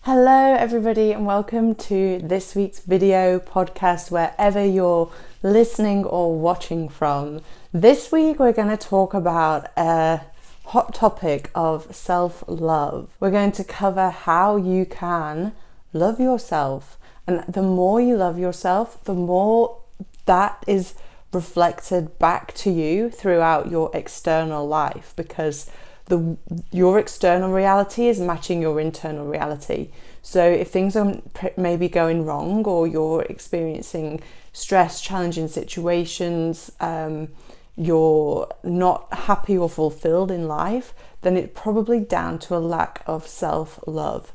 Hello everybody and welcome to this week's video podcast wherever you're listening or watching from. This week we're going to talk about a hot topic of self-love. We're going to cover how you can love yourself, and the more you love yourself, the more that is reflected back to you throughout your external life, because your external reality is matching your internal reality. So if things are maybe going wrong, or you're experiencing stress, challenging situations, you're not happy or fulfilled in life, then it's probably down to a lack of self-love.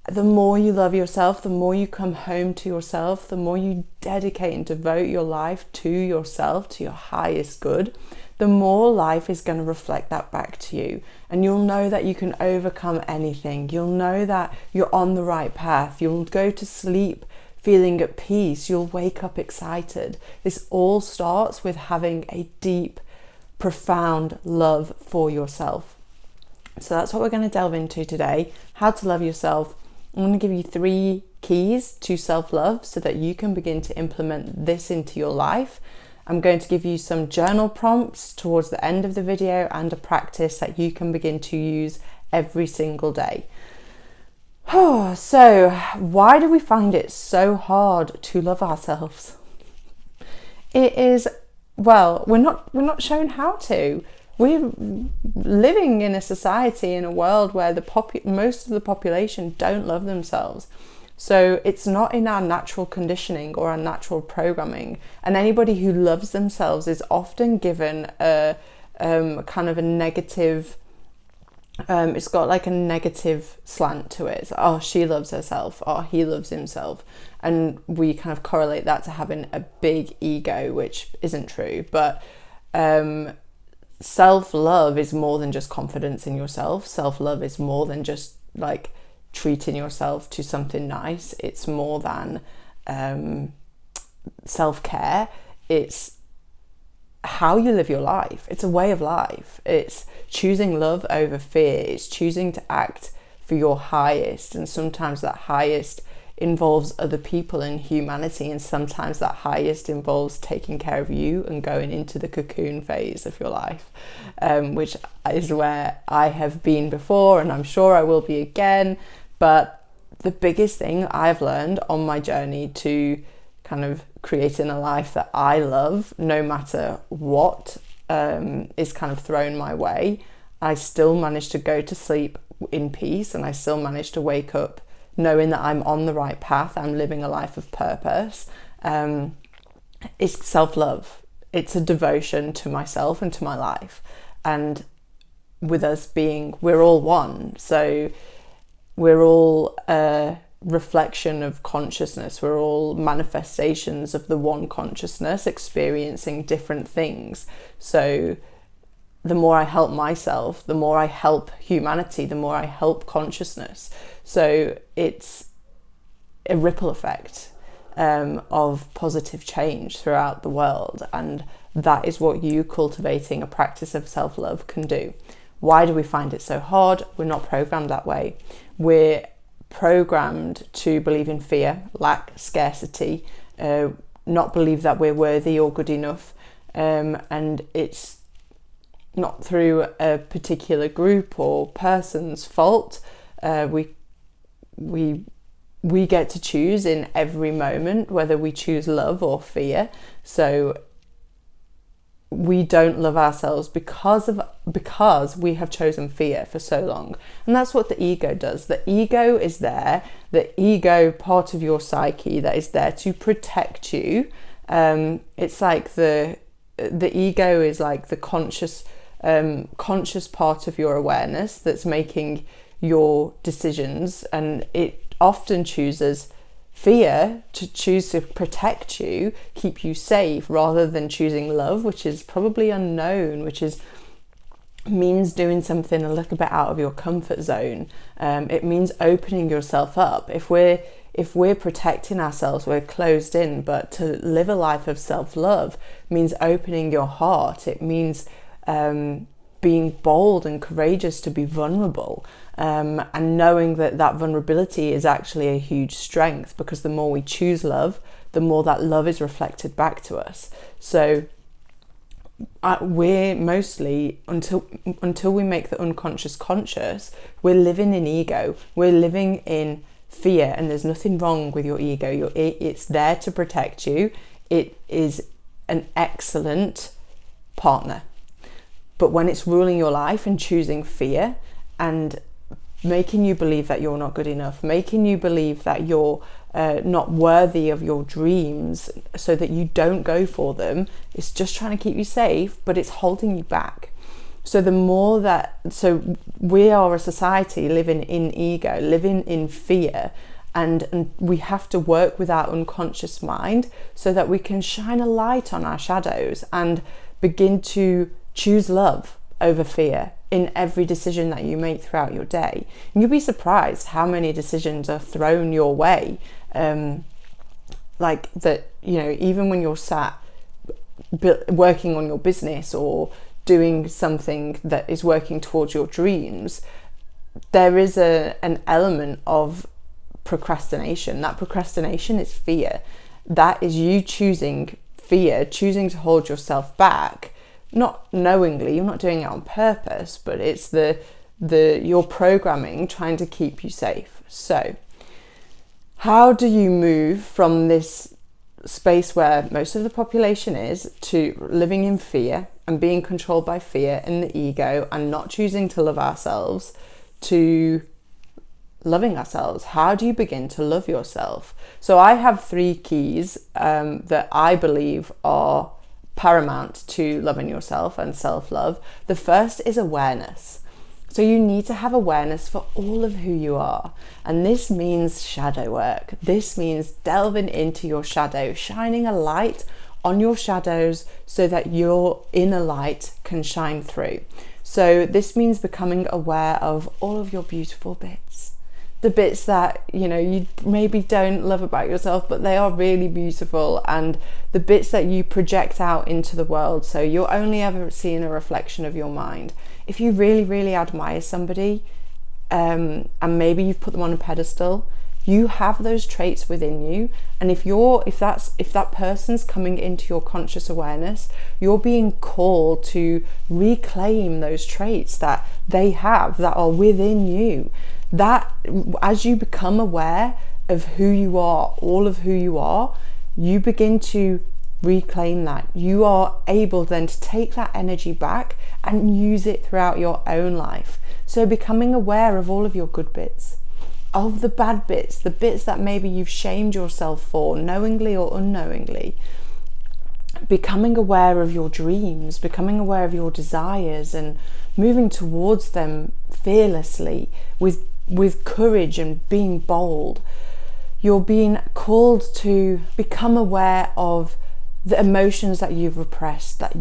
The more you love yourself, the more you come home to yourself, the more you dedicate and devote your life to yourself, to your highest good, the more life is going to reflect that back to you. And you'll know that you can overcome anything. You'll know that you're on the right path. You'll go to sleep feeling at peace. You'll wake up excited. This all starts with having a deep, profound love for yourself. So that's what we're going to delve into today. How to love yourself. I'm going to give you 3 keys to self-love so that you can begin to implement this into your life. I'm going to give you some journal prompts towards the end of the video and a practice that you can begin to use every single day. So why do we find it so hard to love ourselves? It is, well, we're not shown how to. We're living in a society, in a world where most of the population don't love themselves. So it's not in our natural conditioning or our natural programming. And anybody who loves themselves is often given a kind of a negative, it's got like a negative slant to it. It's like, oh, she loves herself, or he loves himself. And we kind of correlate that to having a big ego, which isn't true. But self-love is more than just confidence in yourself. Self-love is more than just like treating yourself to something nice. It's more than self-care. It's how you live your life. It's a way of life. It's choosing love over fear. It's choosing to act for your highest, and sometimes that highest involves other people and humanity, and sometimes that highest involves taking care of you and going into the cocoon phase of your life, which is where I have been before, and I'm sure I will be again. But the biggest thing I've learned on my journey to kind of creating a life that I love, no matter what is kind of thrown my way, I still manage to go to sleep in peace, and I still manage to wake up knowing that I'm on the right path. I'm living a life of purpose. It's self-love. It's a devotion to myself and to my life. And with us being, we're all one. So we're all a reflection of consciousness. We're all manifestations of the one consciousness, experiencing different things. So the more I help myself, the more I help humanity, the more I help consciousness. So it's a ripple effect of positive change throughout the world. And that is what you cultivating a practice of self-love can do. Why do we find it so hard? We're not programmed that way. We're programmed to believe in fear, lack, scarcity, not believe that we're worthy or good enough. And it's not through a particular group or person's fault. We get to choose in every moment whether we choose love or fear. So we don't love ourselves because we have chosen fear for so long. And that's what the ego does. The ego is there, the ego part of your psyche that is there to protect you. It's like the ego is like the conscious part of your awareness that's making your decisions, and it often chooses fear to choose to protect you, keep you safe, rather than choosing love, which is probably unknown, which means doing something a little bit out of your comfort zone. It means opening yourself up. If we're protecting ourselves, we're closed in. But to live a life of self-love means opening your heart. It means being bold and courageous to be vulnerable, and knowing that that vulnerability is actually a huge strength, because the more we choose love, the more that love is reflected back to us. So we're mostly, until we make the unconscious conscious, we're living in ego, we're living in fear. And there's nothing wrong with your ego. It's there to protect you. It is an excellent partner. But when it's ruling your life and choosing fear and making you believe that you're not good enough, making you believe that you're not worthy of your dreams, so that you don't go for them, it's just trying to keep you safe, but it's holding you back. So so we are a society living in ego, living in fear, and we have to work with our unconscious mind so that we can shine a light on our shadows and begin to choose love over fear in every decision that you make throughout your day. And you'll be surprised how many decisions are thrown your way, like that, even when you're sat working on your business or doing something that is working towards your dreams, there is an element of procrastination. That procrastination is fear. That is you choosing fear, choosing to hold yourself back, not knowingly. You're not doing it on purpose, but it's your programming trying to keep you safe. So how do you move from this space where most of the population is, to living in fear and being controlled by fear and the ego, and not choosing to love ourselves, to loving ourselves? How do you begin to love yourself? So I have 3 keys that I believe are paramount to loving yourself and self-love. The first is awareness. So you need to have awareness for all of who you are. And this means shadow work. This means delving into your shadow, shining a light on your shadows so that your inner light can shine through. So this means becoming aware of all of your beautiful bits. The bits that, you maybe don't love about yourself, but they are really beautiful, and the bits that you project out into the world. So you're only ever seeing a reflection of your mind. If you really, really admire somebody, and maybe you've put them on a pedestal, you have those traits within you. And if that person's coming into your conscious awareness, you're being called to reclaim those traits that they have, that are within you. That as you become aware of who you are, all of who you are, you begin to reclaim that. You are able then to take that energy back and use it throughout your own life. So becoming aware of all of your good bits, of the bad bits, the bits that maybe you've shamed yourself for, knowingly or unknowingly. Becoming aware of your dreams, becoming aware of your desires, and moving towards them fearlessly with courage and being bold. You're being called to become aware of the emotions that you've repressed, that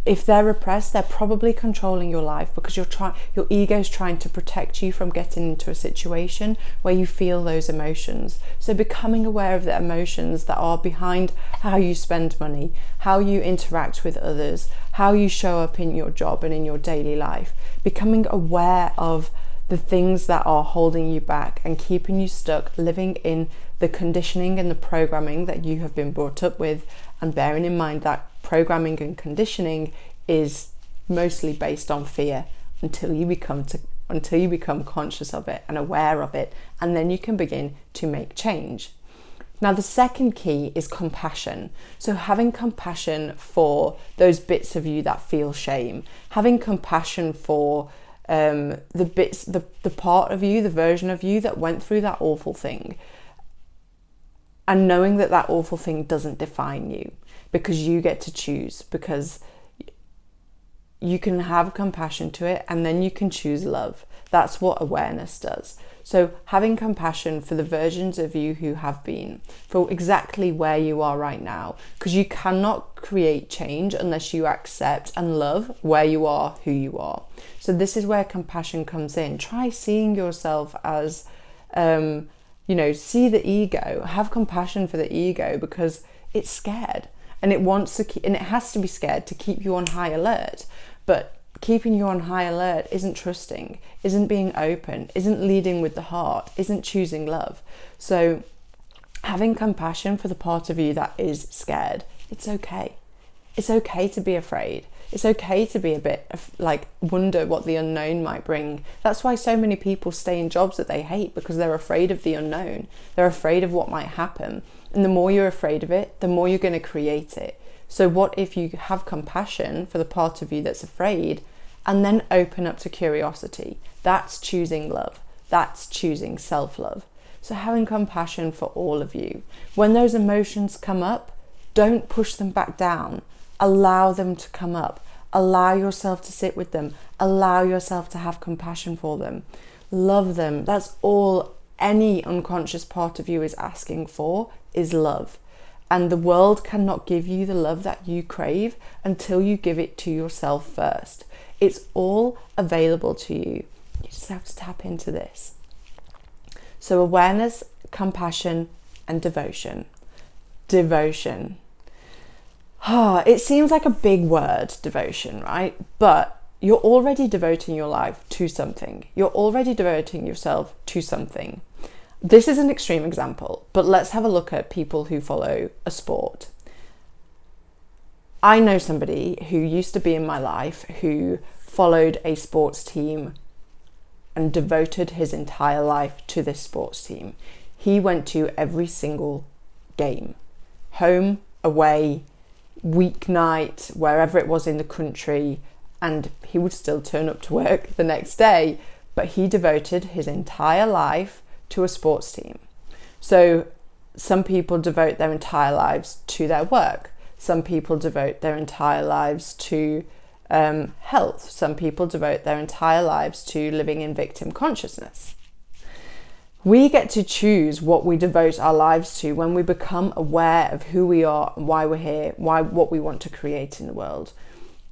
if they're repressed, they're probably controlling your life, because your ego's trying to protect you from getting into a situation where you feel those emotions. So becoming aware of the emotions that are behind how you spend money, how you interact with others, how you show up in your job and in your daily life. Becoming aware of the things that are holding you back and keeping you stuck, living in the conditioning and the programming that you have been brought up with, and bearing in mind that programming and conditioning is mostly based on fear until you become conscious of it and aware of it, and then you can begin to make change. Now, the second key is compassion. So having compassion for those bits of you that feel shame, having compassion for the part of you, the version of you that went through that awful thing, and knowing that that awful thing doesn't define you, because you get to choose, because you can have compassion to it, and then you can choose love. That's what awareness does. So having compassion for the versions of you who have been, for exactly where you are right now, because you cannot create change unless you accept and love where you are, who you are. So this is where compassion comes in. Try seeing yourself as, see the ego, have compassion for the ego, because it's scared and it wants to keep, and it has to be scared to keep you on high alert. But keeping you on high alert isn't trusting, isn't being open, isn't leading with the heart, isn't choosing love. So having compassion for the part of you that is scared, it's okay. It's okay to be afraid. It's okay to be a bit like wonder what the unknown might bring. That's why so many people stay in jobs that they hate, because they're afraid of the unknown. They're afraid of what might happen. And the more you're afraid of it, the more you're going to create it. So what if you have compassion for the part of you that's afraid and then open up to curiosity? That's choosing love. That's choosing self-love. So having compassion for all of you. When those emotions come up, don't push them back down. Allow them to come up. Allow yourself to sit with them. Allow yourself to have compassion for them. Love them. That's all any unconscious part of you is asking for, is love. And the world cannot give you the love that you crave until you give it to yourself first. It's all available to you. You just have to tap into this. So awareness, compassion, and devotion. Devotion. It seems like a big word, devotion, right? But you're already devoting your life to something. You're already devoting yourself to something. This is an extreme example, but let's have a look at people who follow a sport. I know somebody who used to be in my life who followed a sports team and devoted his entire life to this sports team. He went to every single game, home, away, weeknight, wherever it was in the country, and he would still turn up to work the next day, but he devoted his entire life to a sports team. So some people devote their entire lives to their work. Some people devote their entire lives to health. Some people devote their entire lives to living in victim consciousness. We get to choose what we devote our lives to when we become aware of who we are and why we're here, what we want to create in the world.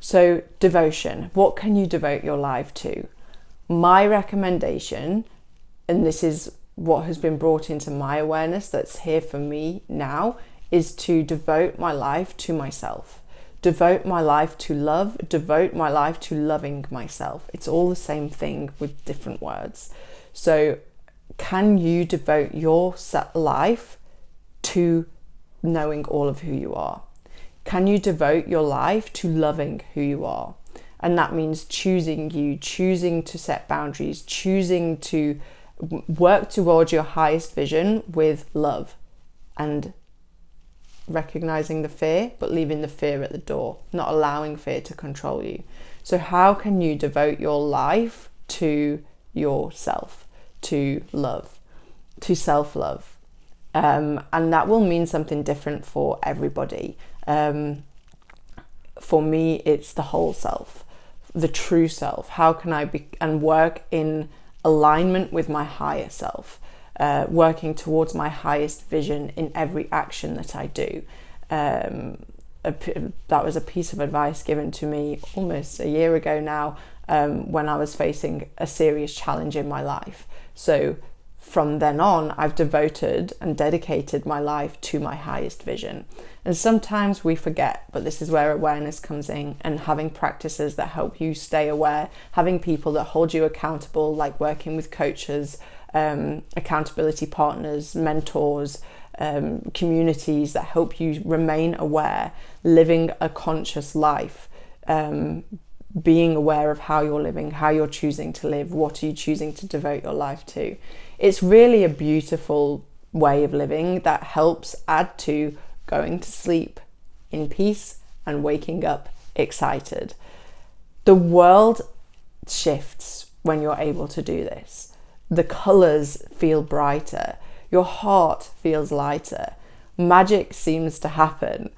So devotion, what can you devote your life to? My recommendation, and this is what has been brought into my awareness that's here for me now, is to devote my life to myself. Devote my life to love, devote my life to loving myself. It's all the same thing with different words. So can you devote your life to knowing all of who you are? Can you devote your life to loving who you are? And that means choosing you, choosing to set boundaries, choosing to work towards your highest vision with love, and recognizing the fear, but leaving the fear at the door, not allowing fear to control you. So how can you devote your life to yourself, to love, to self-love? And that will mean something different for everybody. For me, it's the whole self, the true self. How can I be and work in alignment with my higher self? Working towards my highest vision in every action that I do. That was a piece of advice given to me almost a year ago now, when I was facing a serious challenge in my life. So from then on, I've devoted and dedicated my life to my highest vision. And sometimes we forget, but this is where awareness comes in, and having practices that help you stay aware, having people that hold you accountable, like working with coaches, accountability partners, mentors, communities that help you remain aware, living a conscious life, being aware of how you're living, how you're choosing to live, what are you choosing to devote your life to. It's really a beautiful way of living that helps add to going to sleep in peace and waking up excited. The world shifts when you're able to do this. The colours feel brighter, your heart feels lighter, magic seems to happen.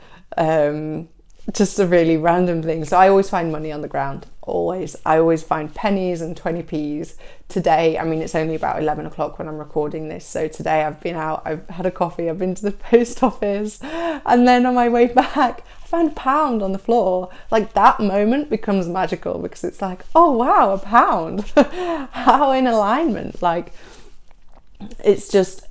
Just a really random thing. So I always find money on the ground, always. I always find pennies and 20p's. Today, I mean, it's only about 11 o'clock when I'm recording this. So today I've been out, I've had a coffee, I've been to the post office, and then on my way back, I found £1 on the floor. Like, that moment becomes magical, because it's like, oh wow, £1. How in alignment. Like, it's just,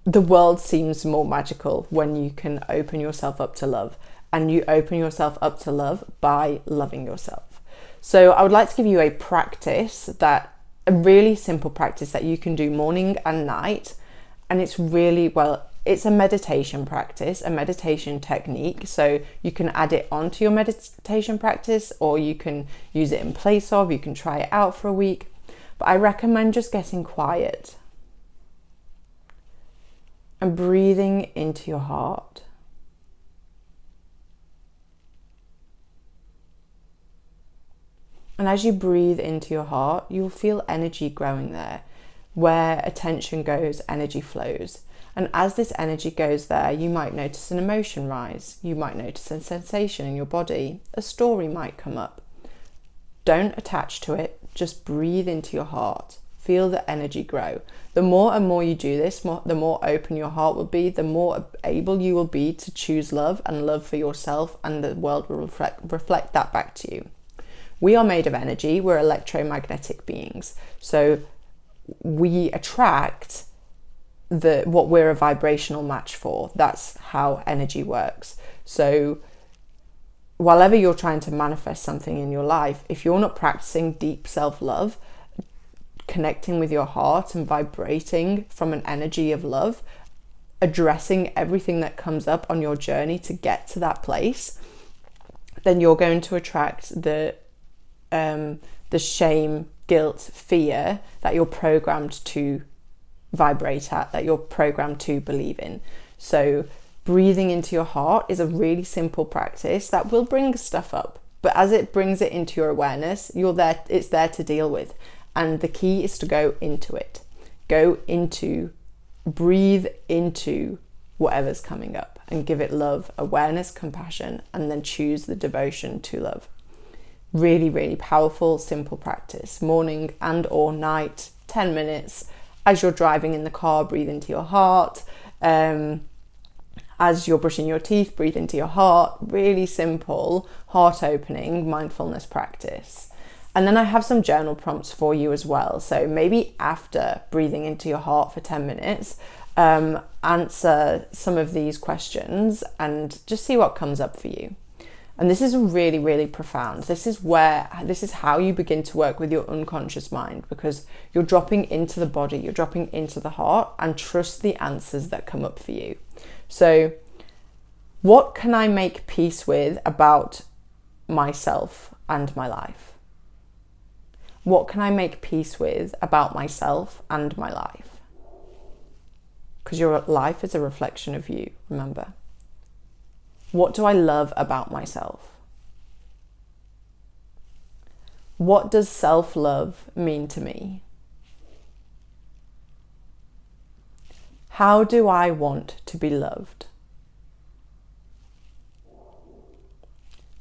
the world seems more magical when you can open yourself up to love and you open yourself up to love by loving yourself. So I would like to give you a really simple practice that you can do morning and night. And it's it's a meditation practice, a meditation technique. So you can add it onto your meditation practice, or you can use it in place of, you can try it out for a week. But I recommend just getting quiet and breathing into your heart. And as you breathe into your heart, you'll feel energy growing there. Where attention goes, energy flows. And as this energy goes there, you might notice an emotion rise. You might notice a sensation in your body. A story might come up. Don't attach to it. Just breathe into your heart. Feel the energy grow. The more and more you do this, the more open your heart will be, the more able you will be to choose love and love for yourself, and the world will reflect that back to you. We are made of energy. We're electromagnetic beings. So we attract what we're a vibrational match for. That's how energy works. So whenever you're trying to manifest something in your life, if you're not practicing deep self-love, connecting with your heart and vibrating from an energy of love, addressing everything that comes up on your journey to get to that place, then you're going to attract the shame, guilt, fear that you're programmed to vibrate at, that you're programmed to believe in. So breathing into your heart is a really simple practice that will bring stuff up, but as it brings it into your awareness, it's there to deal with. And the key is to go into it. Breathe into whatever's coming up and give it love, awareness, compassion, and then choose the devotion to love. Really, really powerful, simple practice. Morning and or night, 10 minutes. As you're driving in the car, breathe into your heart. As you're brushing your teeth, breathe into your heart. Really simple, heart-opening mindfulness practice. And then I have some journal prompts for you as well. So maybe after breathing into your heart for 10 minutes, answer some of these questions and just see what comes up for you. And this is really, really profound. This is how you begin to work with your unconscious mind, because you're dropping into the body, you're dropping into the heart, and trust the answers that come up for you. So what can I make peace with about myself and my life? What can I make peace with about myself and my life? Because your life is a reflection of you, remember. What do I love about myself? What does self-love mean to me? How do I want to be loved?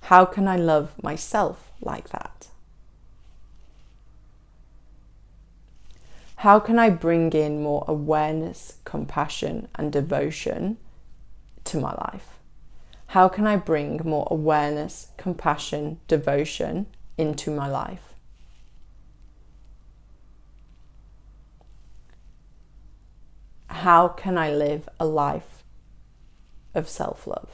How can I love myself like that? How can I bring in more awareness, compassion, and devotion to my life? How can I bring more awareness, compassion, devotion into my life? How can I live a life of self-love?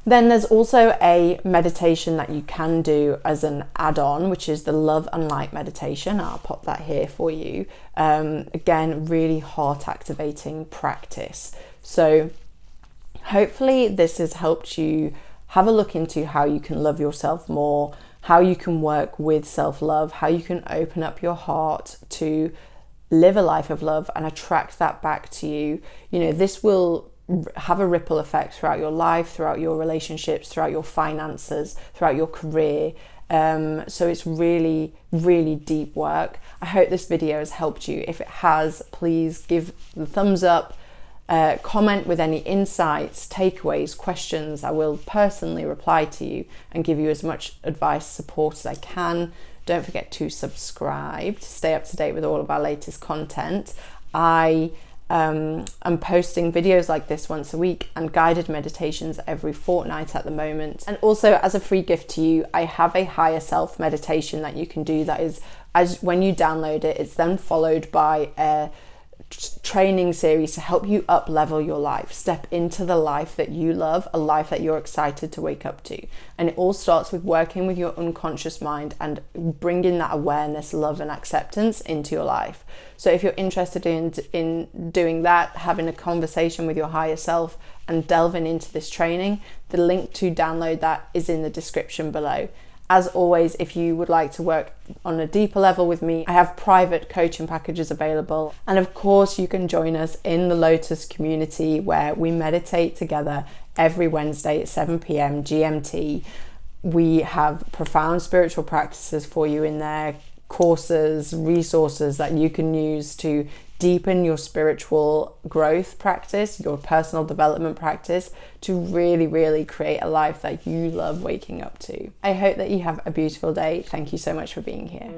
Then there's also a meditation that you can do as an add-on, which is the Love and Light meditation. I'll pop that here for you. Again, really heart-activating practice. So hopefully this has helped you have a look into how you can love yourself more, how you can work with self-love, how you can open up your heart to live a life of love and attract that back to you. You know, this will have a ripple effect throughout your life, throughout your relationships, throughout your finances, throughout your career. So it's really, really deep work. I hope this video has helped you. If it has, please give the thumbs up, comment with any insights, takeaways, questions. I will personally reply to you and give you as much advice, support as I can. Don't forget to subscribe to stay up to date with all of our latest content. I'm posting videos like this once a week and guided meditations every fortnight at the moment. And also, as a free gift to you, I have a higher self meditation that you can do that is, as when you download it, it's then followed by training series to help you up level your life, step into the life that you love, a life that you're excited to wake up to. And it all starts with working with your unconscious mind and bringing that awareness, love and acceptance into your life. So if you're interested in doing that, having a conversation with your higher self and delving into this training, the link to download that is in the description below. As always, if you would like to work on a deeper level with me, I have private coaching packages available. And of course, you can join us in the Lotus community where we meditate together every Wednesday at 7 p.m. GMT. We have profound spiritual practices for you in there, courses, resources that you can use to deepen your spiritual growth practice, your personal development practice, to really, really create a life that you love waking up to. I hope that you have a beautiful day. Thank you so much for being here.